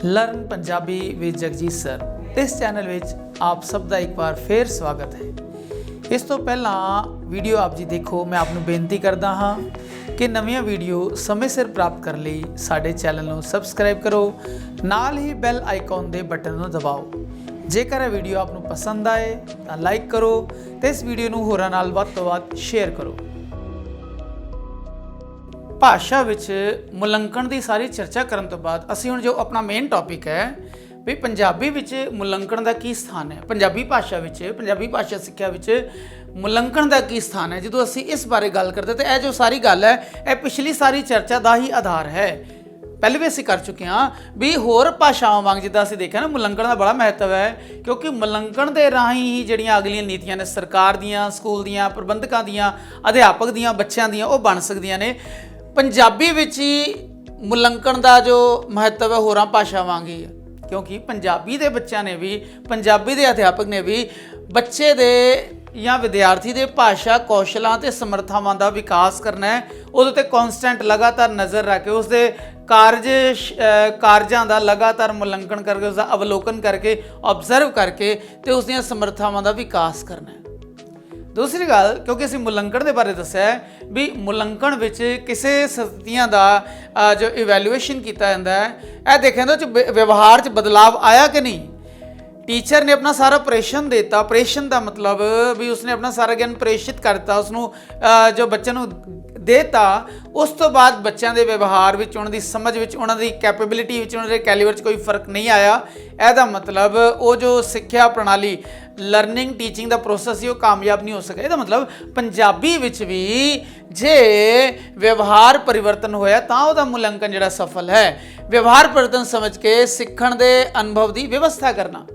Learn Punjabi with Jagjit sir. इस channel which आप सब का एक बार फिर स्वागत है। इस तो पहला वीडियो आप जी देखो, मैं आपको बेनती करता हाँ कि नवीं वीडियो समय सिर प्राप्त करने लिए साडे चैनल को सबसक्राइब करो, नाल ही बैल आइकॉन के बटन को दबाओ। जेकर यह वीडियो आपको पसंद आए तो लाइक करो तो इस वीडियो को होरां नाल वध तों वध शेयर करो। भाषा विच मुलंकण की सारी चर्चा करने तो बाद असीं हुण जो अपना मेन टॉपिक है भी पंजाबी विच मुलंकण का की स्थान है, पंजाबी भाषा विच पंजाबी भाषा सिक्ख्या विच मुलंकण का की स्थान है। जो असीं इस बारे गल करते तो यह जो सारी गल है यह पिछली सारी चर्चा का ही आधार है। पहले भी असीं कर चुके हाँ भी होर भाषावां वांग जिद्दां असीं देखिया ना मुलंकण का बड़ा महत्व है, क्योंकि मुलंकण के राही ही जिहड़ियां अगलियां नीतियां ने सरकार दियां, स्कूल दियां, प्रबंधकां दियां, अध्यापक दियां, बच्चों दियां वो बन सकदियां ने। पंजाबी विच ही मुलंकण का जो महत्व है होरां भाषा वांग ही है, क्योंकि पंजाबी के बच्चों ने भी, पंजाबी के अध्यापक ने भी बच्चे दे या विद्यार्थी के भाषा कौशलों ते समर्थावां का विकास करना है। उहदे ते कॉन्सटेंट लगातार नज़र रख के उसके कारजां का लगातार मुलंकन करके उसका अवलोकन करके ऑब्जर्व करके तो उसदियां समर्थावां का विकास करना है। दूसरी गल, क्योंकि असीं मुलंकण के बारे दस्सिया है भी मुलंकण विच किसी स्थितियां का जो इवैल्यूएशन किया जाता है, यह देखिए तो व्यवहार च बदलाव आया कि नहीं। टीचर ने अपना सारा प्रेषण देता, प्रेषण का मतलब भी उसने अपना सारा ज्ञान प्रेषित करता, उसनों जो बच्चे नूं देता, उस तो बाद बच्चों के व्यवहार विच, उन्हां दी समझ विच, उन्हां दी कैपेबिलिटी विच, उन्हां दे कैलीबर च कोई फर्क नहीं आया। यदा मतलब वो जो सिक्ख्या प्रणाली लर्निंग टीचिंग का प्रोसैस ही वो कामयाब नहीं हो सका। इसका मतलब पंजाबी विच भी जे व्यवहार परिवर्तन होया तां उहदा मुलंकन जिहड़ा सफल है। व्यवहार परिवर्तन समझ के सीखण दे अनुभव की व्यवस्था करना,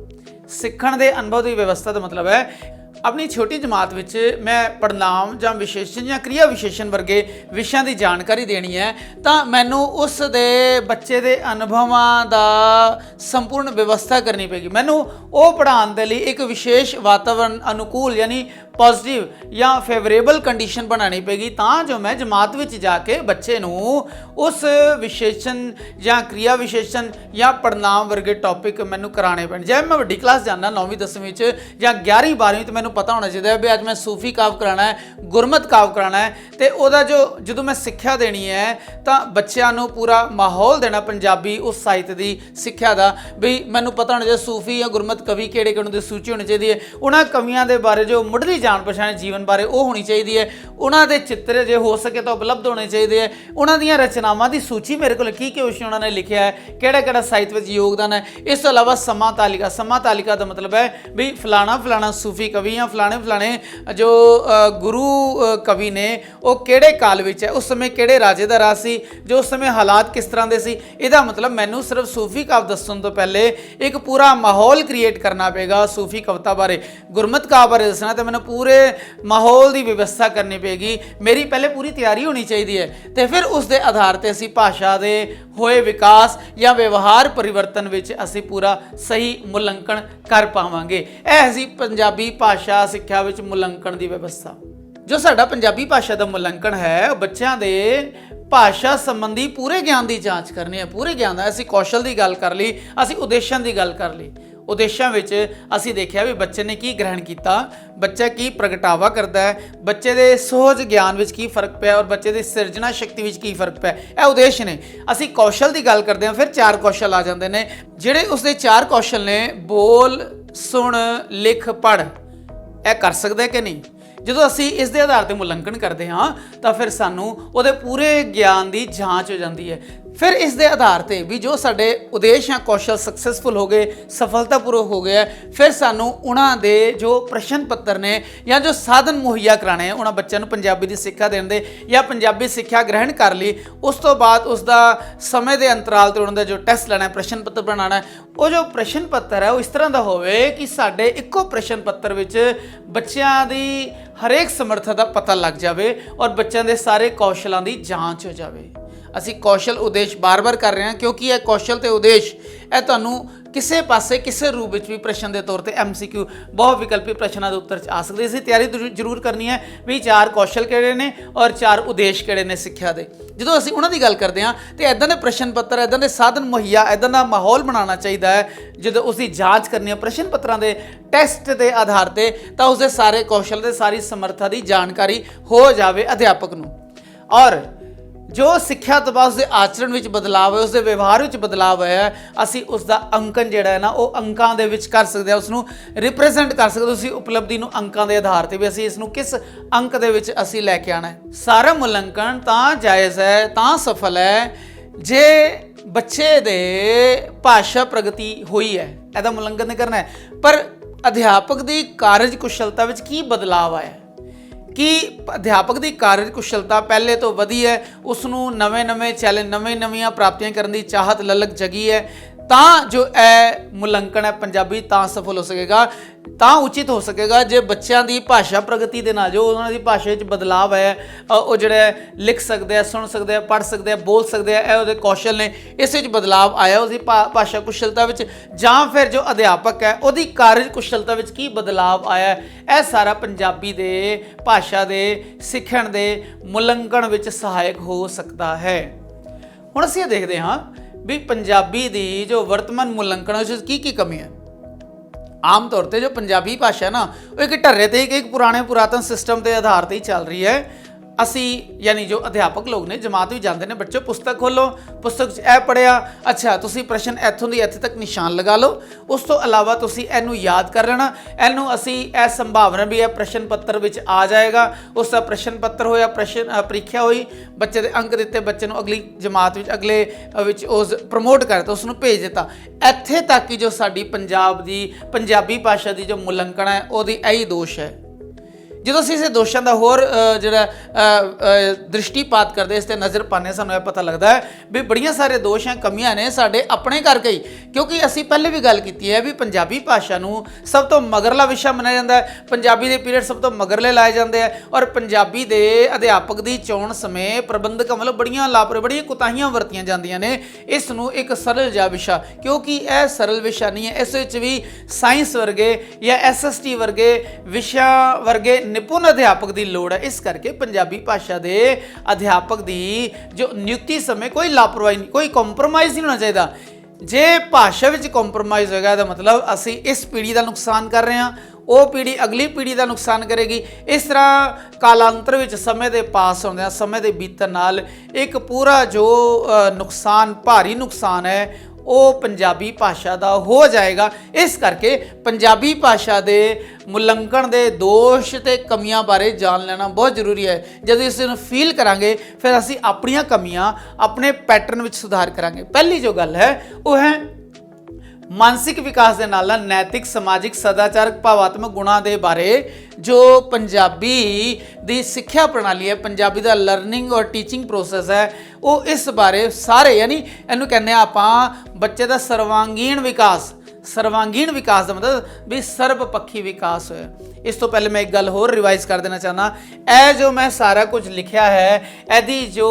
सीखण दे अनुभव की व्यवस्था का मतलब है अपनी छोटी जमात विच मैं पड़नाम जां विशेषण या क्रिया विशेषण वर्गे विषयां की जानकारी देनी है, तो मैनू उस दे बच्चे के अनुभवों का संपूर्ण व्यवस्था करनी पेगी। मैनू वो पढ़ाने के लिए एक विशेष वातावरण अनुकूल यानी पॉजिटिव या फेवरेबल कंडीशन बनानी पेगी, तां जो मैं जमात विच जाके बच्चे नूं उस विशेषण या क्रिया विशेषण या पड़नाम वर्गे टॉपिक मैनू कराने पैण। जब मैं वड्डी क्लास जाना 9वीं 10वीं या 11वीं 12वीं तो मैनू पता होना चाहिए भी अज मैं सूफी काव्य कराना है, गुरमत काव्य कराना है, तो वह जो मैं सिक्ख्या देनी है तो बच्चों को पूरा माहौल देना पंजाबी उस साहित्य की सिक्ख्या का भी मैनू पता होना चाहिए सूफी या गुरमत कवि किहड़े किहड़े सूची होनी चाहिए है। उन्होंने कवियों के बारे जो मुढ़ली जान पछाण जीवन बारे वो होनी चाहिए है। उन्होंने चित्र जो हो सके तो उपलब्ध होने चाहिए है। उन्होंने रचनावां की सूची मेरे को की कुछ उन्होंने लिखा है, किहड़ा साहित्य में योगदान है। इस अलावा समा तालिका, समा तालिका का मतलब है भी फलाना फलाना सूफी कवि या फलाने फलाने जो गुरु कवि ने वो किहड़े काल विच है, उस समय किहड़े राजे का राज सी, जो उस समय हालात किस तरह के सी। इसका मतलब मैनू सिर्फ सूफी काव्य दस्सण तो पहले एक पूरा माहौल क्रिएट करना पेगा सूफी कविता बारे। गुरमत काव्य बारे दसना तो मैंने पूरे माहौल की व्यवस्था करनी पेगी, मेरी पहले पूरी तैयारी होनी चाहिए है, तो फिर उसके आधार पर असी भाषा के होए विकास या व्यवहार परिवर्तन विच असी पूरा सही मुलंकन कर पावांगे। यह सी पंजाबी भाषा सिक्ख्या विच मुलंकन की व्यवस्था। जो साडा पंजाबी भाषा का मुलंकन है बच्चों के भाषा संबंधी पूरे ज्ञान की जांच करनी है। पूरे ज्ञान का असी कौशल की गल कर ली, असी उद्देश्यों की गल कर ली। उद्देश्यों विच असी देखिया भी बच्चे ने की ग्रहण किया, बच्चा की प्रगटावा करता है, बच्चे के सोच ज्ञान विच की फर्क पिया और बच्चे की सिरजना शक्ति विच की फर्क पिया, यह उद्देश्य ने। असी कौशल की गल करते हैं, फिर 4 कौशल आ जाते हैं, जिहड़े उसके 4 कौशल ने बोल, सुन, लिख, पढ़, यह कर सकते कि नहीं। जो असी इस आधार पर मुलंकन करते हाँ तो फिर सानू उहदे पूरे ज्ञान की जांच हो जाती है। फिर इस दे आधार पर भी जो साडे उद्देश्य या कौशल सक्सैसफुल हो गए, सफलतापूर्वक हो गया, फिर सानू उन्हां दे जो प्रश्न पत्र ने या जो साधन मुहैया कराने हैं उन्हां बच्चों को पंजाबी की सिक्ख्या देने दे या पंजाबी सिक्ख्या ग्रहण कर ली, उस तो बाद उसका समय के अंतराल तो उन्होंने जो टेस्ट लेना है, प्रश्न पत्र बनाना है, वो जो प्रश्न पत्र है वो इस तरह का होवे कि साडे इक्को प्रश्न पत्र विच बच्चों की हरेक समर्था का पता लग जाए और बच्चों के सारे कौशलों की जांच हो जाए। असी कौशल उद्देश्य बार बार कर रहे हैं, क्योंकि यह कौशल तो उद्देश्य ਇਹ ਤੁਹਾਨੂੰ ਕਿਸੇ ਪਾਸੇ ਕਿਸੇ ਰੂਪ ਵਿੱਚ ਵੀ ਪ੍ਰਸ਼ਨ ਦੇ ਤੌਰ ਤੇ MCQ ਬਹੁ ਵਿਕਲਪੀ ਪ੍ਰਸ਼ਨਾਂ ਦੇ ਉੱਤਰ 'ਚ ਆ ਸਕਦੇ। ਇਸ ਦੀ ਤਿਆਰੀ ਜ਼ਰੂਰ ਕਰਨੀ ਹੈ ਵੀ 4 ਕੌਸ਼ਲ ਕਿਹੜੇ ਨੇ ਔਰ 4 ਉਦੇਸ਼ ਕਿਹੜੇ ਨੇ ਸਿੱਖਿਆ ਦੇ। ਜਦੋਂ ਅਸੀਂ ਉਹਨਾਂ ਦੀ ਗੱਲ ਕਰਦੇ ਹਾਂ ਤੇ ਇੱਦਾਂ ਦੇ ਪ੍ਰਸ਼ਨ ਪੱਤਰ, ਇੱਦਾਂ ਦੇ ਸਾਧਨ ਮੁਹੱਈਆ, ਇੱਦਾਂ ਦਾ ਮਾਹੌਲ ਬਣਾਉਣਾ ਚਾਹੀਦਾ ਹੈ ਜਦੋਂ ਉਸਦੀ ਜਾਂਚ ਕਰਨੀ ਹੈ ਪ੍ਰਸ਼ਨ ਪੱਤਰਾਂ ਦੇ ਟੈਸਟ ਦੇ ਆਧਾਰ ਤੇ, ਤਾਂ ਉਸਦੇ ਸਾਰੇ ਕੌਸ਼ਲ ਦੇ ਸਾਰੀ ਸਮਰੱਥਾ ਦੀ ਜਾਣਕਾਰੀ ਹੋ ਜਾਵੇ ਅਧਿਆਪਕ ਨੂੰ। ਔਰ ਜੋ ਸਿੱਖਿਆ ਤੋਂ ਬਾਅਦ ਉਸਦੇ ਆਚਰਣ ਵਿੱਚ ਬਦਲਾਵ ਹੈ, ਉਸਦੇ ਵਿਵਹਾਰ ਵਿੱਚ ਬਦਲਾਵ ਹੈ, ਅਸੀਂ ਉਸ ਦਾ ਅੰਕਨ ਜਿਹੜਾ ਹੈ ਨਾ ਉਹ ਅੰਕਾਂ ਦੇ ਵਿੱਚ ਕਰ ਸਕਦੇ ਹਾਂ, ਉਸ ਨੂੰ ਰਿਪਰੈਜ਼ੈਂਟ ਕਰ ਸਕਦੇ। ਉਸਦੀ ਉਪਲਬਧੀ ਨੂੰ ਅੰਕਾਂ ਦੇ ਆਧਾਰ ਤੇ ਵੀ ਅਸੀਂ ਇਸ ਨੂੰ ਕਿਸ ਅੰਕ ਦੇ ਵਿੱਚ ਅਸੀਂ ਲੈ ਕੇ ਆਉਣਾ ਹੈ। ਸਾਰਾ ਮੁਲਾਂਕਣ ਤਾਂ ਜਾਇਜ਼ ਹੈ, ਤਾਂ ਸਫਲ ਹੈ ਜੇ ਬੱਚੇ ਦੇ ਭਾਸ਼ਾ ਪ੍ਰਗਤੀ ਹੋਈ ਹੈ, ਇਹਦਾ ਮੁਲਾਂਕਣ ਨਹੀਂ ਕਰਨਾ ਹੈ। ਪਰ ਅਧਿਆਪਕ ਦੀ ਕਾਰਜ ਕੁਸ਼ਲਤਾ ਵਿੱਚ ਕੀ ਬਦਲਾਵ ਆਇਆ, ਕਿ ਅਧਿਆਪਕ ਦੀ ਕਾਰਜ ਕੁਸ਼ਲਤਾ ਪਹਿਲੇ ਤੋਂ ਵਧੀ ਹੈ, ਉਸ ਨੂੰ ਨਵੇਂ ਚੈਲੰਜ, ਨਵੀਆਂ ਪ੍ਰਾਪਤੀਆਂ ਕਰਨ ਦੀ ਚਾਹਤ ਲਲਕ ਜਗੀ ਹੈ, ਤਾਂ ਜੋ ਇਹ ਮੁਲਾਂਕਣ ਹੈ ਪੰਜਾਬੀ ਤਾਂ ਸਫਲ ਹੋ ਸਕੇਗਾ, ਤਾਂ ਉਚਿਤ ਹੋ ਸਕੇਗਾ ਜੇ ਬੱਚਿਆਂ ਦੀ ਭਾਸ਼ਾ ਪ੍ਰਗਤੀ ਦੇ ਨਾਲ ਜੋ ਉਹਨਾਂ ਦੀ ਭਾਸ਼ਾ ਵਿੱਚ ਬਦਲਾਵ ਹੈ, ਉਹ ਜਿਹੜੇ ਲਿਖ ਸਕਦੇ ਆ, ਸੁਣ ਸਕਦੇ ਆ, ਪੜ੍ਹ ਸਕਦੇ ਆ, ਬੋਲ ਸਕਦੇ ਆ, ਇਹ ਉਹਦੇ ਕੌਸ਼ਲ ਨੇ, ਇਸ ਵਿੱਚ ਬਦਲਾਵ ਆਇਆ ਉਸਦੀ ਭਾਸ਼ਾ ਕੁਸ਼ਲਤਾ ਵਿੱਚ, ਜਾਂ ਫਿਰ ਜੋ ਅਧਿਆਪਕ ਹੈ ਉਹਦੀ ਕਾਰਜ ਕੁਸ਼ਲਤਾ ਵਿੱਚ ਕੀ ਬਦਲਾਵ ਆਇਆ, ਇਹ ਸਾਰਾ ਪੰਜਾਬੀ ਦੇ ਭਾਸ਼ਾ ਦੇ ਸਿੱਖਣ ਦੇ ਮੁਲਾਂਕਣ ਵਿੱਚ ਸਹਾਇਕ ਹੋ ਸਕਦਾ ਹੈ। ਹੁਣ ਅਸੀਂ ਇਹ ਦੇਖਦੇ ਹਾਂ ਵੀ ਪੰਜਾਬੀ ਦੀ ਜੋ ਵਰਤਮਾਨ ਮੁਲਾਂਕਣ ਉਸ ਵਿੱਚ ਕੀ ਕਮੀ ਹੈ। ਆਮ ਤੌਰ ਤੇ ਜੋ ਪੰਜਾਬੀ ਭਾਸ਼ਾ ਹੈ ਨਾ ਉਹ ਇੱਕ ਢਰਰੇ ਤੇ ਇੱਕ ਪੁਰਾਣੇ ਪੁਰਾਤਨ ਸਿਸਟਮ ਦੇ ਆਧਾਰ ਤੇ ਹੀ ਚੱਲ ਰਹੀ ਹੈ। ਅਸੀਂ ਯਾਨੀ ਜੋ ਅਧਿਆਪਕ ਲੋਕ ਨੇ ਜਮਾਤ ਵੀ ਜਾਂਦੇ ਨੇ, ਬੱਚੋ ਪੁਸਤਕ ਖੋਲੋ, ਪੁਸਤਕ 'ਚ ਇਹ ਪੜ੍ਹਿਆ, ਅੱਛਾ ਤੁਸੀਂ ਪ੍ਰਸ਼ਨ ਇੱਥੋਂ ਦੀ ਇੱਥੇ ਤੱਕ ਨਿਸ਼ਾਨ ਲਗਾ ਲਓ, ਉਸ ਤੋਂ ਇਲਾਵਾ ਤੁਸੀਂ ਇਹਨੂੰ ਯਾਦ ਕਰ ਲੈਣਾ, ਇਹਨੂੰ ਅਸੀਂ ਇਹ ਸੰਭਾਵਨਾ ਵੀ ਹੈ ਪ੍ਰਸ਼ਨ ਪੱਤਰ ਵਿੱਚ ਆ ਜਾਏਗਾ, ਉਸ ਦਾ ਪ੍ਰਸ਼ਨ ਪੱਤਰ ਹੋਇਆ, ਪ੍ਰੀਖਿਆ ਹੋਈ, ਬੱਚੇ ਦੇ ਅੰਕ ਦਿੱਤੇ, ਬੱਚੇ ਨੂੰ ਅਗਲੀ ਜਮਾਤ ਵਿੱਚ ਅਗਲੇ ਵਿੱਚ ਉਸ ਪ੍ਰਮੋਟ ਕਰਤਾ, ਉਸ ਨੂੰ ਭੇਜ ਦਿੱਤਾ। ਇੱਥੇ ਤੱਕ ਹੀ ਜੋ ਸਾਡੀ ਪੰਜਾਬੀ ਭਾਸ਼ਾ ਦੀ ਜੋ ਮੁਲਾਂਕਣ ਹੈ ਉਹਦੀ ਇਹੀ ਦੋਸ਼ ਹੈ। ਜਦੋਂ ਅਸੀਂ ਇਸ ਦੋਸ਼ਾਂ ਦਾ ਹੋਰ ਜਿਹੜਾ ਦ੍ਰਿਸ਼ਟੀਪਾਤ ਕਰਦੇ, ਇਸ ਤੇ ਨਜ਼ਰ ਪਾਉਂਦੇ, ਸਾਨੂੰ ਇਹ ਪਤਾ ਲੱਗਦਾ ਹੈ ਵੀ ਬੜੀਆਂ ਸਾਰੇ ਦੋਸ਼ ਹੈ, ਕਮੀਆਂ ਨੇ ਸਾਡੇ ਆਪਣੇ ਕਰਕੇ ਹੀ, ਕਿਉਂਕਿ ਅਸੀਂ ਪਹਿਲੇ ਵੀ ਗੱਲ ਕੀਤੀ ਹੈ ਵੀ ਪੰਜਾਬੀ ਭਾਸ਼ਾ ਨੂੰ ਸਭ ਤੋਂ ਮਗਰਲਾ ਵਿਸ਼ਾ ਮੰਨਿਆ ਜਾਂਦਾ ਹੈ, ਪੰਜਾਬੀ ਦੇ ਪੀਰੀਅਡ ਸਭ ਤੋਂ ਮਗਰਲੇ ਲਾਏ ਜਾਂਦੇ ਆ, ਔਰ ਪੰਜਾਬੀ ਦੇ ਅਧਿਆਪਕ ਦੀ ਚੋਣ ਸਮੇਂ ਪ੍ਰਬੰਧਕਾਂ ਵੱਲੋਂ ਬੜੀਆਂ ਕੁਤਾਹੀਆਂ ਵਰਤੀਆਂ ਜਾਂਦੀਆਂ ਨੇ ਇਸ ਨੂੰ ਇੱਕ ਸਰਲ ਜਿਹਾ ਵਿਸ਼ਾ, ਕਿਉਂਕਿ ਇਹ ਸਰਲ ਵਿਸ਼ਾ ਨਹੀਂ ਹੈ, ਇਸ ਵਿੱਚ ਵੀ ਸਾਇੰਸ ਵਰਗੇ ਜਾਂ SST ਵਰਗੇ ਵਿਸ਼ਿਆਂ ਵਰਗੇ ਨਿਪੁੰਨ ਅਧਿਆਪਕ ਦੀ ਲੋੜ ਹੈ। ਇਸ ਕਰਕੇ ਪੰਜਾਬੀ ਭਾਸ਼ਾ ਦੇ ਅਧਿਆਪਕ ਦੀ ਜੋ ਨਿਯੁਕਤੀ ਸਮੇਂ ਕੋਈ ਲਾਪਰਵਾਹੀ ਨਹੀਂ, ਕੋਈ ਕੰਪਰੋਮਾਈਜ਼ ਨਹੀਂ ਹੋਣਾ ਚਾਹੀਦਾ। ਜੇ ਭਾਸ਼ਾ ਵਿੱਚ ਕੰਪਰੋਮਾਈਜ਼ ਹੋਏਗਾ ਤਾਂ ਮਤਲਬ ਅਸੀਂ ਇਸ ਪੀੜ੍ਹੀ ਦਾ ਨੁਕਸਾਨ ਕਰ ਰਹੇ ਹਾਂ, ਉਹ ਪੀੜ੍ਹੀ ਅਗਲੀ ਪੀੜ੍ਹੀ ਦਾ ਨੁਕਸਾਨ ਕਰੇਗੀ। ਇਸ ਤਰ੍ਹਾਂ ਕਾਲਾਂਤਰ ਵਿੱਚ ਸਮੇਂ ਦੇ ਪਾਸ ਹੁੰਦਿਆਂ, ਸਮੇਂ ਦੇ ਬੀਤਣ ਨਾਲ ਇੱਕ ਪੂਰਾ ਜੋ ਨੁਕਸਾਨ, ਭਾਰੀ ਨੁਕਸਾਨ ਹੈ ਉਹ ਪੰਜਾਬੀ ਭਾਸ਼ਾ ਦਾ ਹੋ ਜਾਏਗਾ। ਇਸ ਕਰਕੇ ਪੰਜਾਬੀ ਭਾਸ਼ਾ ਦੇ ਮੁਲਾਂਕਣ ਦੇ ਦੋਸ਼ ਤੇ ਕਮੀਆਂ ਬਾਰੇ ਜਾਣ ਲੈਣਾ ਬਹੁਤ ਜ਼ਰੂਰੀ ਹੈ। ਜਦੋਂ ਇਸ ਨੂੰ ਫੀਲ ਕਰਾਂਗੇ ਫਿਰ ਅਸੀਂ ਆਪਣੀਆਂ ਕਮੀਆਂ, ਆਪਣੇ ਪੈਟਰਨ ਵਿੱਚ ਸੁਧਾਰ ਕਰਾਂਗੇ। ਪਹਿਲੀ ਜੋ ਗੱਲ ਹੈ ਉਹ ਹੈ ਮਾਨਸਿਕ ਵਿਕਾਸ ਦੇ ਨਾਲ ਨਾਲ ਨੈਤਿਕ, ਸਮਾਜਿਕ, ਸਦਾਚਾਰਕ, ਭਾਵਾਤਮਕ ਗੁਣਾਂ ਦੇ ਬਾਰੇ ਜੋ ਪੰਜਾਬੀ ਦੀ ਸਿੱਖਿਆ ਪ੍ਰਣਾਲੀ ਹੈ, ਪੰਜਾਬੀ ਦਾ ਲਰਨਿੰਗ ਔਰ ਟੀਚਿੰਗ ਪ੍ਰੋਸੈਸ ਹੈ, ਉਹ ਇਸ ਬਾਰੇ ਸਾਰੇ, ਯਾਨੀ ਇਹਨੂੰ ਕਹਿੰਦੇ ਆ ਆਪਾਂ ਬੱਚੇ ਦਾ ਸਰਵਾਂਗੀਣ ਵਿਕਾਸ ਦਾ ਮਤਲਬ ਵੀ ਸਰਬ ਪੱਖੀ ਵਿਕਾਸ ਹੋਇਆ। ਇਸ ਤੋਂ ਪਹਿਲੇ ਮੈਂ ਇੱਕ ਗੱਲ ਹੋਰ ਰਿਵਾਈਜ਼ ਕਰ ਦੇਣਾ ਚਾਹੁੰਦਾ, ਇਹ ਜੋ ਮੈਂ ਸਾਰਾ ਕੁਝ ਲਿਖਿਆ ਹੈ, ਇਹਦੀ ਜੋ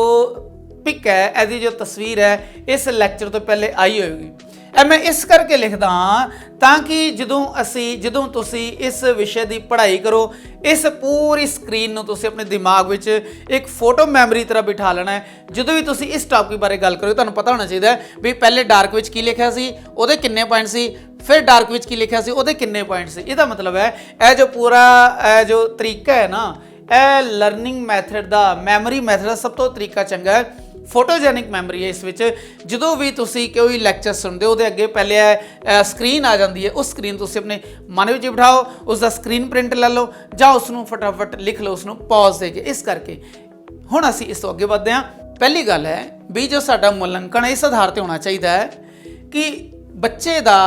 ਪਿਕ ਹੈ, ਇਹਦੀ ਜੋ ਤਸਵੀਰ ਹੈ, ਇਸ ਲੈਕਚਰ ਤੋਂ ਪਹਿਲੇ ਆਈ ਹੋਏਗੀ। ਇਹ ਮੈਂ ਇਸ ਕਰਕੇ ਲਿਖਦਾ ਹਾਂ ਤਾਂ ਕਿ ਜਦੋਂ ਤੁਸੀਂ ਇਸ ਵਿਸ਼ੇ ਦੀ ਪੜ੍ਹਾਈ ਕਰੋ, ਇਸ ਪੂਰੀ ਸਕਰੀਨ ਨੂੰ ਤੁਸੀਂ ਆਪਣੇ ਦਿਮਾਗ ਵਿੱਚ ਇੱਕ ਫੋਟੋ ਮੈਮਰੀ ਤਰ੍ਹਾਂ ਬਿਠਾ ਲੈਣਾ ਹੈ। ਜਦੋਂ ਵੀ ਤੁਸੀਂ ਇਸ ਟੌਪਿਕ ਬਾਰੇ ਗੱਲ ਕਰੋ, ਤੁਹਾਨੂੰ ਪਤਾ ਹੋਣਾ ਚਾਹੀਦਾ ਹੈ ਵੀ ਪਹਿਲੇ ਡਾਰਕ ਵਿੱਚ ਕੀ ਲਿਖਿਆ ਸੀ, ਉਹਦੇ ਕਿੰਨੇ ਪੁਆਇੰਟ ਸੀ, ਫਿਰ ਡਾਰਕ ਵਿੱਚ ਕੀ ਲਿਖਿਆ ਸੀ, ਉਹਦੇ ਕਿੰਨੇ ਪੁਆਇੰਟ ਸੀ। ਇਹਦਾ ਮਤਲਬ ਹੈ ਇਹ ਜੋ ਪੂਰਾ ਇਹ ਜੋ ਤਰੀਕਾ ਹੈ ਨਾ, ਇਹ ਲਰਨਿੰਗ ਮੈਥਡ ਦਾ, ਮੈਮਰੀ ਮੈਥਡ ਦਾ ਸਭ ਤੋਂ ਤਰੀਕਾ ਚੰਗਾ ਹੈ। ਫੋਟੋਜੈਨਿਕ ਮੈਮਰੀ ਹੈ। ਇਸ ਵਿੱਚ ਜਦੋਂ ਵੀ ਤੁਸੀਂ ਕੋਈ ਲੈਕਚਰ ਸੁਣਦੇ ਹੋ ਉਹਦੇ ਅੱਗੇ ਪਹਿਲੇ ਸਕਰੀਨ ਆ ਜਾਂਦੀ ਹੈ, ਉਸ ਸਕਰੀਨ ਤੁਸੀਂ ਆਪਣੇ ਮਨ ਵਿੱਚ ਬਿਠਾਓ, ਉਸ ਦਾ ਸਕਰੀਨ ਪ੍ਰਿੰਟ ਲੈ ਲਓ ਜਾਂ ਉਸ ਨੂੰ ਫਟਾਫਟ ਲਿਖ ਲਓ, ਉਸ ਨੂੰ ਪੌਜ਼ ਦੇ ਕੇ। ਇਸ ਕਰਕੇ ਹੁਣ ਅਸੀਂ ਇਸ ਤੋਂ ਅੱਗੇ ਵਧਦੇ ਹਾਂ। ਪਹਿਲੀ ਗੱਲ ਹੈ ਵੀ ਜੋ ਸਾਡਾ ਮੁਲਾਂਕਣ ਇਸ ਆਧਾਰ ਤੇ ਹੋਣਾ ਚਾਹੀਦਾ ਹੈ ਕਿ ਬੱਚੇ ਦਾ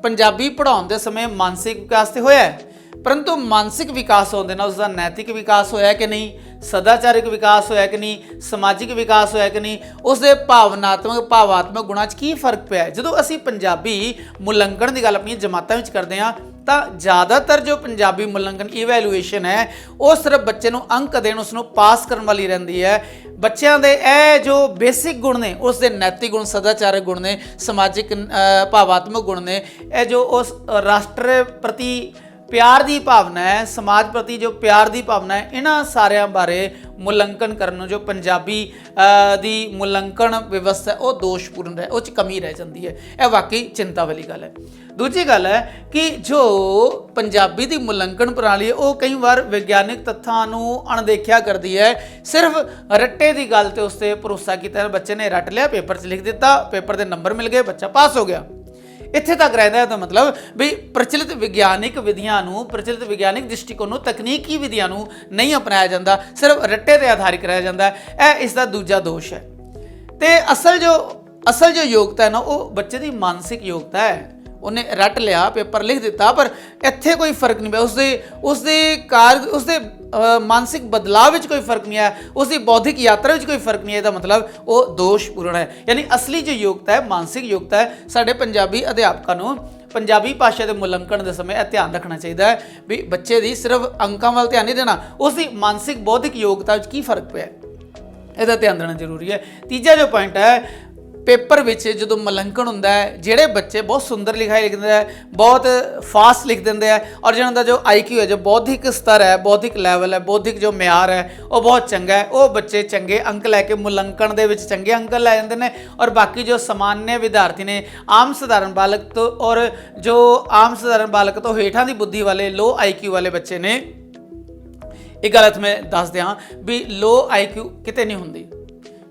ਪੰਜਾਬੀ ਪੜ੍ਹਾਉਣ ਦੇ ਸਮੇਂ ਮਾਨਸਿਕ ਵਿਕਾਸ ਤੇ ਹੋਇਆ ਹੈ, परंतु मानसिक विकास होने ना उसका नैतिक विकास होया कि नहीं, सदाचारिक विकास होया कि नहीं, समाजिक विकास होया कि नहीं, उसके भावनात्मक गुणां 'च की फर्क पिया है। जदों असीं पंजाबी मुलंकण की गल अपनी जमातां विच करदे हां ਤਾਂ ज़्यादातर जो पंजाबी मुलंकन इवैल्यूएशन है वो सिर्फ बच्चे ਨੂੰ अंक देण उसनों पास करन वाली रहंदी है। ਬੱਚਿਆਂ ਦੇ ਇਹ जो बेसिक गुण ने उसके नैतिक गुण, सदाचारक गुण ने, समाजिक भावात्मक गुण ने, ਇਹ जो उस राष्ट्र प्रति प्यार की भावना है, समाज प्रति जो प्यार की भावना है, इन्हां सारिਆਂ बारे मुलंकन करन जो पंजाबी दी मुलंकन व्यवस्था वो दोषपूर्ण है, उस कमी रह जाती है। यह वाकई चिंता वाली गल है। दूजी गल है कि जो पंजाबी की मुलंकन प्रणाली है वो कई बार विग्यानिक तत्थां नूं अणदेखिया करती है। सिर्फ रट्टे की गल ते उस पर भरोसा किया, बच्चे ने रट लिया, पेपर 'च लिख दिता, पेपर के नंबर मिल गए, बच्चा पास हो गया, इत्थे तक रहता है। तो मतलब भी प्रचलित विग्यानिक विधियां नूं, प्रचलित विग्यानिक दृष्टिकोण नूं, तकनीकी विधियां नूं नहीं अपनाया जाता, सिर्फ रट्टे ते आधारित रह जाता है। यह इसका दूजा दोष है। तो असल जो योग्यता है ना वो बच्चे की मानसिक योग्यता है। उन्हें रट लिया, पेपर लिख दिता, पर इत्थे कोई फर्क नहीं पिया, उसके मानसिक बदलाव में कोई फर्क नहीं आया, उसकी बौद्धिक यात्रा में कोई फर्क नहीं आया, मतलब वो दोषपूर्ण है। यानी असली जो योग्यता है, मानसिक योग्यता है, साढ़े पंजाबी अध्यापकों को पंजाबी भाषा के मुलंकन के समय ध्यान रखना चाहिए भी बच्चे की सिर्फ अंकों वाल ध्यान नहीं देना, उसकी मानसिक बौद्धिक योग्यता में की फर्क पिया, इसका ध्यान देना जरूरी है। तीजा जो पॉइंट है, पेपर विच जो मुलंकन होंदा है, जिहड़े बच्चे बहुत सुंदर लिखाई लिखते हैं, बहुत फास्ट लिख देंगे हैं, और जिन्होंने जो IQ है, जो बौद्धिक स्तर है, बौद्धिक लैवल है, बौद्धिक जो म्यार है वो बहुत चंगा है, वो बच्चे चंगे अंक लैके मुलंकन दे विच चंगे अंक लै जाते हैं। और बाकी जो सामान्य विद्यार्थी ने, आम सधारण बालक तो, और जो आम सधारण बालक तो हेठां दी बुद्धि वाले लो IQ वाले बच्चे ने, एक गलत मैं दस दियाँ भी लो IQ किते नहीं होंदी।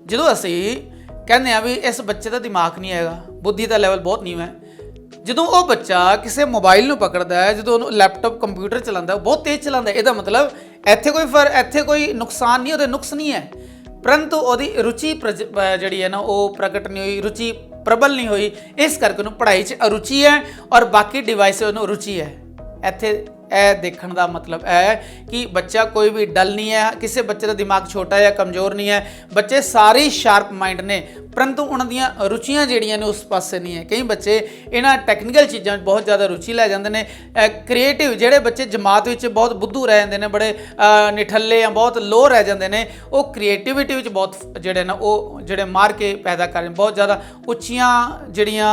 जो असी कहने भी इस बच्चे का दिमाग नहीं है, बुद्धि का लैवल बहुत नीवा है, जो वो बच्चा किसी मोबाइल में पकड़ता है, जो लैपटॉप कंप्यूटर चलाता है, बहुत तेज चलाता है, यदा मतलब इत्थे कोई नुकसान नहीं, वो नुक्स नहीं है, परंतु वो रुचि जी है ना वो प्रगट नहीं हुई, रुचि प्रबल नहीं हुई, इस करके उन्होंने पढ़ाई च अरुचि है और बाकी डिवाइस में रुचि है। इत्थे देखने का मतलब है कि बच्चा कोई भी डल नहीं है, किसी बच्चे का दिमाग छोटा या कमज़ोर नहीं है, बच्चे सारे शार्प माइंड ने, परंतु उन्होंने रुचियां जिहड़ियां ने उस पासे नहीं है। कई बच्चे इन्हां टैक्नीकल चीज़ों में बहुत ज़्यादा रुचि लै जाते हैं। क्रिएटिव जिहड़े बच्चे जमात में बहुत बुद्धू रह जाते हैं, बड़े निठल्ले या बहुत लो रह जाते हैं, वो क्रिएटिविटी में बहुत जिहड़े ना वो जिहड़े मार के पैदा कर बहुत ज़्यादा उच्चियां जिहड़ियां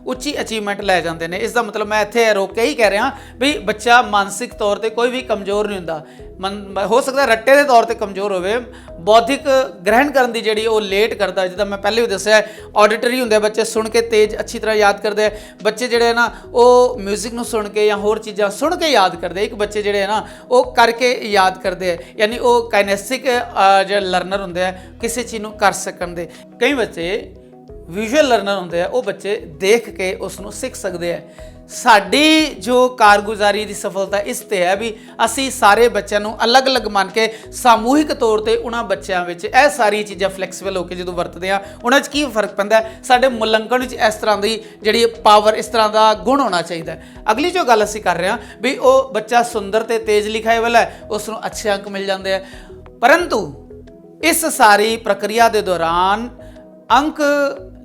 उच्ची अचीवमेंट लै जाते हैं। इसका मतलब मैं इत्थे रोक के ही कह रहा भी बच्चा मानसिक तौर पर कोई भी कमज़ोर नहीं होंदा। हो सकता रट्टे के तौर पर कमज़ोर होवे, बौद्धिक ग्रहण करने की जिहड़ी वो लेट करता, जिदा मैं पहले भी दस्सिया ऑडिटरी होंगे बच्चे, सुन के तेज अच्छी तरह याद करते हैं, बच्चे जिहड़े ना वो म्यूजिक नूं सुन के या होर चीज़ां सुन के याद करते, एक बच्चे जिहड़े है ना वो करके याद करते हैं, यानी वो काइनेस्टिक जो लर्नर होंगे है, किसी चीज़ नूं कर सकण दे। कई बच्चे विजुअल लर्नर होंगे है, वो बच्चे देख के उसनूं सीख सकते हैं। साडी जो कारगुजारी की सफलता इस ते है भी असी सारे बच्चों को अलग अलग मान के सामूहिक तौर पर उन्होंने बच्चों में यह सारी चीज़ां फ्लैक्सीबल होकर जो वरतते हैं, उन्होंने की फर्क पैंदा है। साडे मुलंकन इस तरह की जी पावर, इस तरह का गुण होना चाहिए। अगली जो गल असी कर रहे हैं भी वो बच्चा सुंदर तो तेज लिखाई वाला है, उसनों अच्छे अंक मिल जाते हैं, परंतु इस सारी प्रक्रिया के दौरान अंक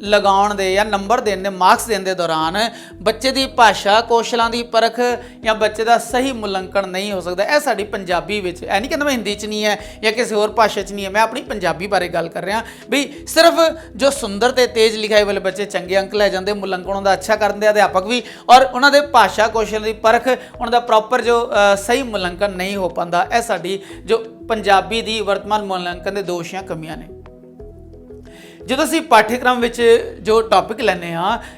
लगाउण दे या नंबर देने दे, मार्क्स देने दे दौरान बच्चे की भाषा कौशलों की परख या बच्चे का सही मुलंकन नहीं हो सकता। यह साडी पंजाबी विच, ऐ नहीं कहता मैं हिंदी च नहीं है या किसी होर भाषा च नहीं है, मैं अपनी पंजाबी बारे गल कर रहा भी सिर्फ जो सुंदर ते तेज लिखाई वाले बच्चे चंगे अंक लै जाते, मुलंकन उनका अच्छा करते अध्यापक भी, और उन्होंने भाषा कौशल की परख उनका प्रॉपर जो सही मुलंकन नहीं हो पाता। यह साडी जो पंजाबी की वर्तमान मुलंकन के दोष या कमियां ने। जो असी पाठ्यक्रम में जो टॉपिक लैने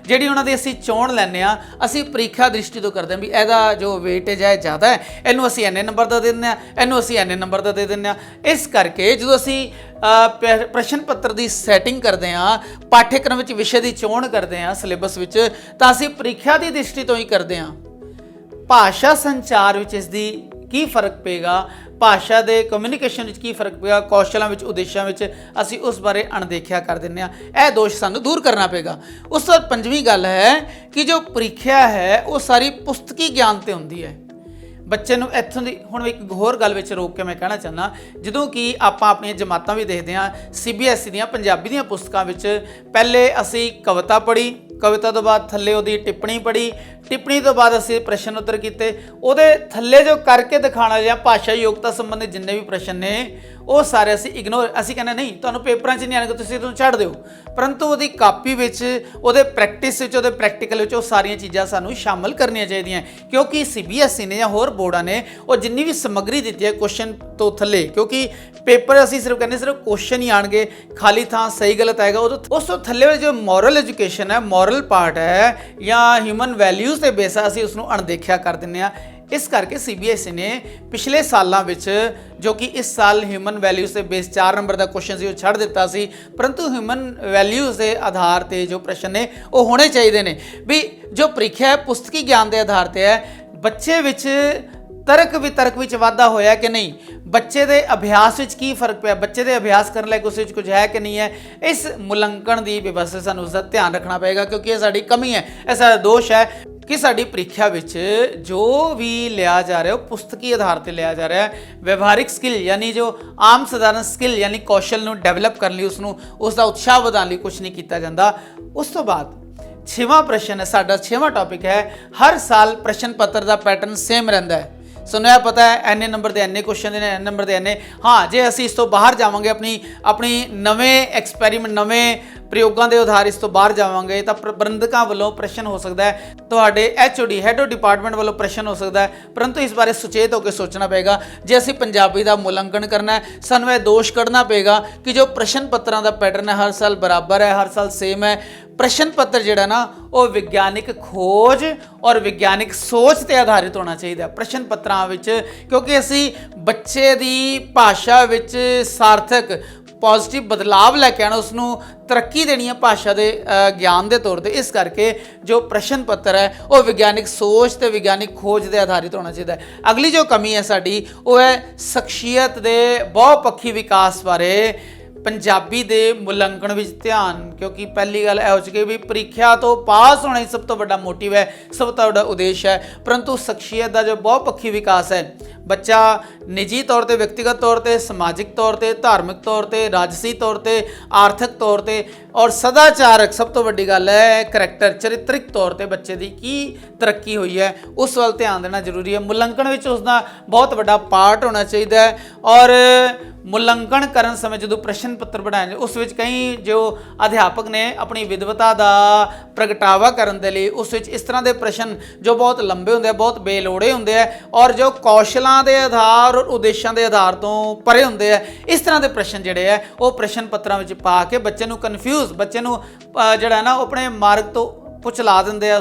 जी उन्होंने असी चोण लैने असी परीक्षा दृष्टि तो करते हैं भी यदा जो वेटेज है ज़्यादा है, इनू असी इन्ने नंबर का दे दें, इनू असी इन्ने नंबर का दे दें। इस करके जो असी प्रश्न पत्र की सैटिंग करते हैं, पाठ्यक्रम में विषय की चोण करते हैं सिलेबस में, तो असी परीक्षा की दृष्टि तो ही करते हैं। भाषा संचार में इसकी की फर्क पेगा, भाषा के कम्यूनीकेशन में की फर्क पेगा, कौशलों में उद्देश्यों में असी उस बारे अणदेखिया कर दें। यह दोष सानू दूर करना पेगा। उस बाद पंजवीं गल है कि जो परीक्षा है वो सारी पुस्तकी ज्ञान ते होंदी है। ਬੱਚੇ ਨੂੰ ਇੱਥੋਂ ਦੀ ਹੁਣ ਇੱਕ ਹੋਰ ਗੱਲ ਵਿੱਚ ਰੋਕ ਕੇ ਮੈਂ ਕਹਿਣਾ ਚਾਹੁੰਦਾ, ਜਦੋਂ ਕਿ ਆਪਾਂ ਆਪਣੀਆਂ ਜਮਾਤਾਂ ਵੀ ਦੇਖਦੇ ਹਾਂ CBSE ਦੀਆਂ ਪੰਜਾਬੀ ਦੀਆਂ ਪੁਸਤਕਾਂ ਵਿੱਚ ਪਹਿਲੇ ਅਸੀਂ ਕਵਿਤਾ ਪੜ੍ਹੀ, ਕਵਿਤਾ ਤੋਂ ਬਾਅਦ ਥੱਲੇ ਉਹਦੀ ਟਿੱਪਣੀ ਪੜ੍ਹੀ, ਟਿੱਪਣੀ ਤੋਂ ਬਾਅਦ ਅਸੀਂ ਪ੍ਰਸ਼ਨ ਉੱਤਰ ਕੀਤੇ, ਉਹਦੇ ਥੱਲੇ ਜੋ ਕਰਕੇ ਦਿਖਾਉਣਾ ਜਾਂ ਭਾਸ਼ਾ ਯੋਗਤਾ ਸੰਬੰਧੀ ਜਿੰਨੇ ਵੀ ਪ੍ਰਸ਼ਨ ਨੇ ਉਹ ਸਾਰੇ ਅਸੀਂ ਇਗਨੋਰ, ਅਸੀਂ ਕਹਿੰਦੇ ਨਹੀਂ ਤੁਹਾਨੂੰ ਪੇਪਰਾਂ 'ਚ ਨਹੀਂ ਆਣਗੇ ਤੁਸੀਂ ਇਹਨੂੰ ਛੱਡ ਦਿਓ, ਪਰੰਤੂ ਉਹਦੀ ਕਾਪੀ ਵਿੱਚ, ਉਹਦੇ ਪ੍ਰੈਕਟਿਸ ਵਿੱਚ, ਉਹਦੇ ਪ੍ਰੈਕਟੀਕਲ ਵਿੱਚ ਉਹ ਸਾਰੀਆਂ ਚੀਜ਼ਾਂ ਸਾਨੂੰ ਸ਼ਾਮਲ ਕਰਨੀਆਂ ਚਾਹੀਦੀਆਂ, ਕਿਉਂਕਿ CBSE ਨੇ ਜਾਂ ਹੋਰ ਬੋਰਡਾਂ ਨੇ ਉਹ ਜਿੰਨੀ ਵੀ ਸਮੱਗਰੀ ਦਿੱਤੀ ਹੈ ਕੁਐਸਚਨ ਤੋਂ ਥੱਲੇ, ਕਿਉਂਕਿ ਪੇਪਰ ਅਸੀਂ ਸਿਰਫ ਕਹਿੰਦੇ ਸਿਰਫ ਕੁਐਸਚਨ ਹੀ ਆਣਗੇ, ਖਾਲੀ ਥਾਂ ਸਹੀ ਗਲਤ ਆਏਗਾ, ਉਸ ਤੋਂ ਥੱਲੇ ਵਾਲੀ ਜੋ ਮੋਰਲ ਐਜੂਕੇਸ਼ਨ ਹੈ, ਮੋਰਲ ਪਾਰਟ ਹੈ ਜਾਂ ਹਿਊਮਨ ਵੈਲਿਊਜ਼ ਦੇ ਬੇਸ ਅਸੀਂ ਉਸ ਨੂੰ ਅਣਦੇਖਿਆ ਕਰ ਦਿੰਦੇ ਹਾਂ। ਇਸ ਕਰਕੇ CBSE ਨੇ ਪਿਛਲੇ ਸਾਲਾਂ ਵਿੱਚ, ਜੋ ਕਿ ਇਸ ਸਾਲ ਹਿਊਮਨ ਵੈਲਿਊਜ਼ ਦੇ ਬੇਸ 4 ਨੰਬਰ ਦਾ ਕੁਐਸਚਨ ਸੀ ਉਹ ਛੱਡ ਦਿੱਤਾ ਸੀ, ਪਰੰਤੂ ਹਿਊਮਨ ਵੈਲਿਊਜ਼ ਦੇ ਆਧਾਰ ਤੇ ਜੋ ਪ੍ਰਸ਼ਨ ਨੇ ਉਹ ਹੋਣੇ ਚਾਹੀਦੇ ਨੇ। ਵੀ ਜੋ ਪ੍ਰੀਖਿਆ ਹੈ ਪੁਸਤਕੀ ਗਿਆਨ ਦੇ ਆਧਾਰ ਤੇ ਹੈ, ਬੱਚੇ ਵਿੱਚ ਤਰਕ ਵਿੱਚ ਵਾਧਾ ਹੋਇਆ ਕਿ ਨਹੀਂ, ਬੱਚੇ ਦੇ ਅਭਿਆਸ ਵਿੱਚ ਕੀ ਫਰਕ ਪਿਆ, ਬੱਚੇ ਦੇ ਅਭਿਆਸ ਕਰਨ ਲਈ ਉਸ ਵਿੱਚ ਕੁਝ ਹੈ ਕਿ ਨਹੀਂ ਹੈ, ਇਸ ਮੁਲੰਕਣ ਦੀ ਵਿਵਸਥਾ ਸਾਨੂੰ ਉਸ ਦਾ ਧਿਆਨ ਰੱਖਣਾ ਪਏਗਾ, ਕਿਉਂਕਿ ਇਹ ਸਾਡੀ ਕਮੀ ਹੈ, ਇਹ ਸਾਡਾ ਦੋਸ਼ ਹੈ ਕਿ ਸਾਡੀ ਪ੍ਰੀਖਿਆ ਵਿੱਚ ਜੋ ਵੀ ਲਿਆ ਜਾ ਰਿਹਾ ਉਹ ਪੁਸਤਕੀ ਆਧਾਰ ਤੇ ਲਿਆ ਜਾ ਰਿਹਾ ਹੈ। ਵਿਵਹਾਰਿਕ ਸਕਿੱਲ ਯਾਨੀ ਜੋ ਆਮ ਸਧਾਰਨ ਸਕਿੱਲ ਯਾਨੀ ਕੌਸ਼ਲ ਨੂੰ ਡਿਵੈਲਪ ਕਰਨ ਲਈ, ਉਸ ਦਾ ਉਤਸ਼ਾਹ ਵਧਾਉਣ ਲਈ ਕੁਝ ਨਹੀਂ ਕੀਤਾ ਜਾਂਦਾ। ਉਸ ਤੋਂ ਬਾਅਦ 6ਵਾਂ ਪ੍ਰਸ਼ਨ ਹੈ, ਸਾਡਾ 6ਵਾਂ ਟੌਪਿਕ ਹੈ, ਹਰ ਸਾਲ ਪ੍ਰਸ਼ਨ ਪੱਤਰ ਦਾ ਪੈਟਰਨ ਸੇਮ ਰਹਿੰਦਾ ਹੈ। ਸਾਨੂੰ ਇਹ ਪਤਾ ਹੈ ਐਨੇ ਨੰਬਰ ਦੇ ਐਨੇ ਕੁਐਸਚਨ ਨੇ, ਐਨੇ ਨੰਬਰ ਦੇ ਐਨੇ, ਹਾਂ ਜੇ ਅਸੀਂ ਇਸ ਤੋਂ ਬਾਹਰ ਜਾਵਾਂਗੇ, ਆਪਣੀ ਨਵੇਂ ਐਕਸਪੈਰੀਮੈਂਟ, ਨਵੇਂ ਪ੍ਰਯੋਗਾਂ ਦੇ ਆਧਾਰ ਇਸ ਤੋਂ ਬਾਹਰ ਜਾਵਾਂਗੇ ਤਾਂ ਪ੍ਰਬੰਧਕਾਂ ਵੱਲੋਂ ਪ੍ਰਸ਼ਨ ਹੋ ਸਕਦਾ ਹੈ, ਤੁਹਾਡੇ HOD ਹੈਡ ਆਫ ਡਿਪਾਰਟਮੈਂਟ ਵੱਲੋਂ ਪ੍ਰਸ਼ਨ ਹੋ ਸਕਦਾ ਹੈ, ਪਰੰਤੂ ਇਸ ਬਾਰੇ ਸੁਚੇਤ ਹੋ ਕੇ ਸੋਚਣਾ ਪਏਗਾ। ਜੇ ਅਸੀਂ ਪੰਜਾਬੀ ਦਾ ਮੁਲਾਂਕਣ ਕਰਨਾ ਹੈ, ਸਾਨੂੰ ਇਹ ਦੋਸ਼ ਕੱਢਣਾ ਪਏਗਾ ਕਿ ਜੋ ਪ੍ਰਸ਼ਨ ਪੱਤਰਾਂ ਦਾ ਪੈਟਰਨ ਹੈ ਹਰ ਸਾਲ ਬਰਾਬਰ ਹੈ, ਹਰ ਸਾਲ ਸੇਮ ਹੈ। ਪ੍ਰਸ਼ਨ ਪੱਤਰ ਜਿਹੜਾ ਨਾ ਉਹ ਵਿਗਿਆਨਿਕ ਖੋਜ ਔਰ ਵਿਗਿਆਨਿਕ ਸੋਚ ਤੇ ਆਧਾਰਿਤ ਹੋਣਾ ਚਾਹੀਦਾ ਪ੍ਰਸ਼ਨ ਪੱਤਰਾਂ ਵਿੱਚ, ਕਿਉਂਕਿ ਅਸੀਂ ਬੱਚੇ ਦੀ ਭਾਸ਼ਾ ਵਿੱਚ ਸਾਰਥਕ ਪੋਜ਼ਿਟਿਵ ਬਦਲਾਵ ਲੈ ਕੇ ਆਉਣਾ, ਉਸ ਨੂੰ ਤਰੱਕੀ ਦੇਣੀ ਹੈ ਭਾਸ਼ਾ ਦੇ ਗਿਆਨ ਦੇ ਤੌਰ ਤੇ। ਇਸ ਕਰਕੇ ਜੋ ਪ੍ਰਸ਼ਨ ਪੱਤਰ ਹੈ ਉਹ ਵਿਗਿਆਨਿਕ ਸੋਚ ਤੇ ਵਿਗਿਆਨਿਕ ਖੋਜ ਦੇ ਆਧਾਰਿਤ ਹੋਣਾ ਚਾਹੀਦਾ ਹੈ। ਅਗਲੀ ਜੋ ਕਮੀ ਹੈ ਸਾਡੀ ਉਹ ਹੈ ਸ਼ਖਸੀਅਤ ਦੇ ਬਹੁਪੱਖੀ ਵਿਕਾਸ ਬਾਰੇ ਪੰਜਾਬੀ ਦੇ ਮੁਲਾਂਕਣ ਵਿੱਚ ਧਿਆਨ, ਕਿਉਂਕਿ ਪਹਿਲੀ ਗੱਲ ਇਹ ਹੋ ਚੁੱਕੀ ਵੀ ਪ੍ਰੀਖਿਆ ਤੋਂ ਪਾਸ ਹੋਣਾ ਹੀ ਸਭ ਤੋਂ ਵੱਡਾ ਮੋਟਿਵ ਹੈ, ਸਭ ਤੋਂ ਵੱਡਾ ਉਦੇਸ਼ ਹੈ, ਪਰੰਤੂ ਸ਼ਖਸੀਅਤ ਦਾ ਜੋ ਬਹੁਪੱਖੀ ਵਿਕਾਸ ਹੈ, ਬੱਚਾ ਨਿੱਜੀ ਤੌਰ ਤੇ, ਵਿਅਕਤੀਗਤ ਤੌਰ ਤੇ, ਸਮਾਜਿਕ ਤੌਰ ਤੇ, ਧਾਰਮਿਕ ਤੌਰ ਤੇ, ਰਾਜਸੀ ਤੌਰ ਤੇ, ਆਰਥਿਕ ਤੌਰ ਤੇ ਔਰ ਸਦਾਚਾਰਕ, ਸਭ ਤੋਂ ਵੱਡੀ ਗੱਲ ਹੈ ਕਰੈਕਟਰ, ਚਰਿੱਤਰਿਕ ਤੌਰ ਤੇ ਬੱਚੇ ਦੀ ਕੀ ਤਰੱਕੀ ਹੋਈ ਹੈ ਉਸ ਵੱਲ ਧਿਆਨ ਦੇਣਾ ਜ਼ਰੂਰੀ ਹੈ। ਮੁਲਾਂਕਣ ਵਿੱਚ ਉਸ ਦਾ ਬਹੁਤ ਵੱਡਾ ਪਾਰਟ ਹੋਣਾ ਚਾਹੀਦਾ ਹੈ। ਔਰ ਮੁਲਾਂਕਣ ਕਰਨ ਸਮੇਂ ਜਦੋਂ ਪ੍ਰਸ਼ਨ ਪੱਤਰ ਬਣਾਏ ਉਸ ਵਿੱਚ ਕਈ ਜੋ ਅਧਿਆਪਕ ਨੇ ਆਪਣੀ ਵਿਦਵਤਾ ਦਾ ਪ੍ਰਗਟਾਵਾ ਕਰਨ ਦੇ ਲਈ ਉਸ ਵਿੱਚ ਇਸ ਤਰ੍ਹਾਂ ਦੇ ਪ੍ਰਸ਼ਨ ਜੋ ਬਹੁਤ ਲੰਬੇ ਹੁੰਦੇ ਆ, ਬਹੁਤ ਬੇਲੋੜੇ ਹੁੰਦੇ ਆ ਔਰ ਜੋ ਕੌਸ਼ਲਾਂ ਦੇ ਆਧਾਰ ਔਰ ਉਦੇਸ਼ਾਂ ਦੇ ਆਧਾਰ ਤੋਂ ਪਰੇ ਹੁੰਦੇ ਆ, ਇਸ ਤਰ੍ਹਾਂ ਦੇ ਪ੍ਰਸ਼ਨ ਜਿਹੜੇ ਆ ਉਹ ਪ੍ਰਸ਼ਨ ਪੱਤਰਾਂ ਵਿੱਚ ਪਾ ਕੇ ਬੱਚੇ ਨੂੰ ਕਨਫਿਊਜ਼, ਬੱਚੇ ਨੂੰ ਜਿਹੜਾ ਨਾ ਆਪਣੇ ਮਾਰਗ ਤੋਂ ਪੁਚਲਾ ਦਿੰਦੇ ਆ,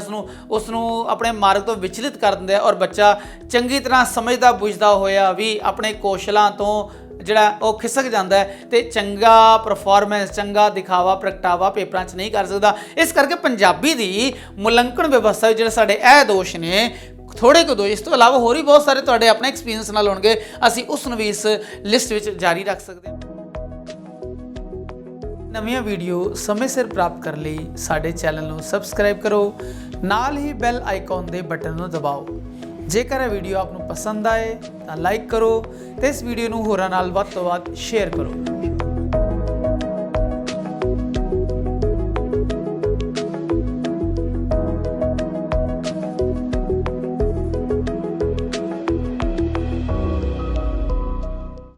ਉਸ ਨੂੰ ਆਪਣੇ ਮਾਰਗ ਤੋਂ ਵਿਚਲਿਤ ਕਰ ਦਿੰਦੇ ਆ ਔਰ ਬੱਚਾ ਚੰਗੀ ਤਰ੍ਹਾਂ ਸਮਝਦਾ ਬੁੱਝਦਾ ਹੋਇਆ ਵੀ ਆਪਣੇ ਕੌਸ਼ਲਾਂ ਤੋਂ ਜਿਹੜਾ ਉਹ ਖਿਸਕ ਜਾਂਦਾ ਹੈ ਤੇ ਚੰਗਾ ਪਰਫਾਰਮੈਂਸ, ਚੰਗਾ ਦਿਖਾਵਾ ਪ੍ਰਗਟਾਵਾ ਪੇਪਰਾਂ 'ਚ ਨਹੀਂ ਕਰ ਸਕਦਾ। ਇਸ ਕਰਕੇ ਪੰਜਾਬੀ ਦੀ ਮੁਲਾਂਕਣ ਵਿਵਸਥਾ ਵਿੱਚ ਜਿਹੜੇ ਸਾਡੇ ਇਹ ਦੋਸ਼ ਨੇ, ਥੋੜੇ ਕੁ ਦੋਸ਼, ਇਸ ਤੋਂ ਇਲਾਵਾ ਹੋਰ ਵੀ ਬਹੁਤ ਸਾਰੇ ਤੁਹਾਡੇ ਆਪਣੇ ਐਕਸਪੀਰੀਅੰਸ ਨਾਲ ਹੋਣਗੇ, ਅਸੀਂ ਉਸ ਨੂੰ ਵੀ ਇਸ ਲਿਸਟ ਵਿੱਚ ਜਾਰੀ ਰੱਖ ਸਕਦੇ ਹਾਂ। ਨਵੀਆਂ ਵੀਡੀਓ ਸਮੇਂ ਸਿਰ ਪ੍ਰਾਪਤ ਕਰਨ ਲਈ ਸਾਡੇ ਚੈਨਲ ਨੂੰ ਸਬਸਕ੍ਰਾਈਬ ਕਰੋ, ਨਾਲ ਹੀ ਬੈਲ ਆਈਕਨ ਦੇ ਬਟਨ ਨੂੰ ਦਬਾਓ। ਜੇਕਰ ਇਹ ਵੀਡੀਓ ਆਪ ਨੂੰ ਪਸੰਦ ਆਏ ਤਾਂ ਲਾਈਕ ਕਰੋ ਤੇ ਇਸ ਵੀਡੀਓ ਨੂੰ ਹੋਰਾਂ ਨਾਲ ਵੱਧ ਤੋਂ ਵੱਧ ਸ਼ੇਅਰ ਕਰੋ।